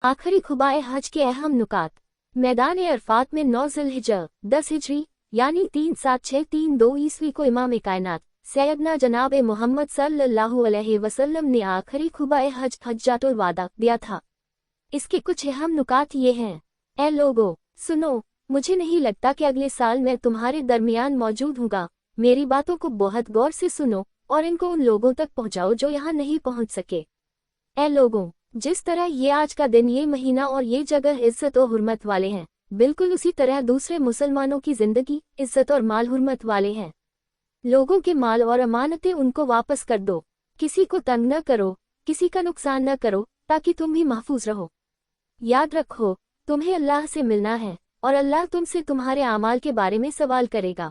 आखिरी खुबाए हज के अहम नुकात। मैदान अरफात में 9 ज़िलहिज्जा 10 हिजरी यानी 3/7/632 ईस्वी को इमाम कायनात सैयदना जनाब मोहम्मद सल्लल्लाहु अलैहि वसल्लम ने आखिरी खुबाए हज हज्जातुल वादा दिया था। इसके कुछ अहम नुकात ये हैं। ऐ लोगो सुनो, मुझे नहीं लगता कि अगले साल मैं तुम्हारे दरमियान मौजूद हूँगा। मेरी बातों को बहुत गौर से सुनो और इनको उन लोगों तक पहुँचाओ जो यहाँ नहीं पहुँच सके। ऐ लोगों, जिस तरह ये आज का दिन, ये महीना और ये जगह इज्जत और हुर्मत वाले हैं, बिल्कुल उसी तरह दूसरे मुसलमानों की जिंदगी इज्जत और माल हुर्मत वाले हैं। लोगों के माल और अमानतें उनको वापस कर दो। किसी को तंग न करो, किसी का नुकसान न करो, ताकि तुम भी महफूज रहो। याद रखो, तुम्हें अल्लाह से मिलना है और अल्लाह तुमसे तुम्हारे आमाल के बारे में सवाल करेगा।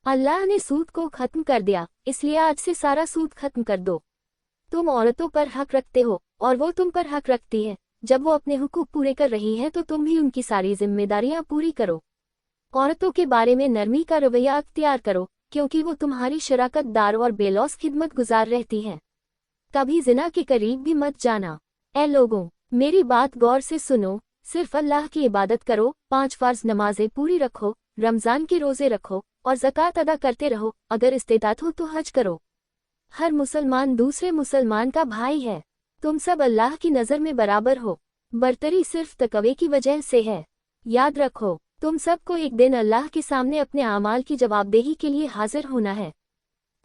अल्लाह ने सूद को खत्म कर दिया, इसलिए आज से सारा सूद खत्म कर दो। तुम औरतों पर हक रखते हो और वो तुम पर हक रखती है। जब वो अपने हुकूक पूरे कर रही है तो तुम भी उनकी सारी जिम्मेदारियां पूरी करो। औरतों के बारे में नरमी का रवैया अख्तियार करो, क्योंकि वो तुम्हारी शराकत दार और बेलौस खिदमत गुजार रहती हैं। कभी जिना के करीब भी मत जाना। ऐ लोगों, मेरी बात गौर से सुनो, सिर्फ अल्लाह की इबादत करो, 5 फर्ज नमाजें पूरी रखो, रमजान के रोजे रखो और ज़कात अदा करते रहो। अगर इस्तेतात हो तो हज करो। हर मुसलमान दूसरे मुसलमान का भाई है। तुम सब अल्लाह की नज़र में बराबर हो। बरतरी सिर्फ तकवे की वजह से है। याद रखो, तुम सबको एक दिन अल्लाह के सामने अपने आमाल की जवाबदेही के लिए हाजिर होना है।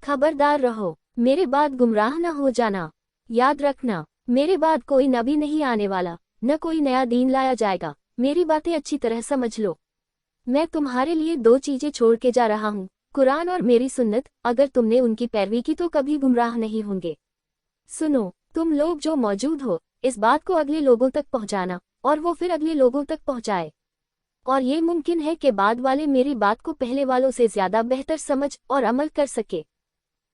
खबरदार रहो, मेरे बाद गुमराह न हो जाना। याद रखना, मेरे बाद कोई नबी नहीं आने वाला, न कोई नया दीन लाया जाएगा। मेरी बातें अच्छी तरह समझ लो। मैं तुम्हारे लिए 2 चीजें छोड़ के जा रहा हूँ, कुरान और मेरी सुन्नत। अगर तुमने उनकी पैरवी की तो कभी गुमराह नहीं होंगे। सुनो, तुम लोग जो मौजूद हो, इस बात को अगले लोगों तक पहुंचाना और वो फिर अगले लोगों तक पहुंचाए। और ये मुमकिन है कि बाद वाले मेरी बात को पहले वालों से ज्यादा बेहतर समझ और अमल कर सके।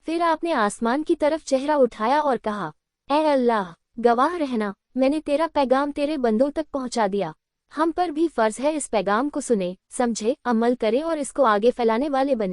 फिर आपने आसमान की तरफ चेहरा उठाया और कहा, ऐ अल्लाह, गवाह रहना, मैंने तेरा पैगाम तेरे बंदों तक पहुंचा दिया। हम पर भी फर्ज है इस पैगाम को सुने, समझे, अमल करे और इसको आगे फैलाने वाले बने।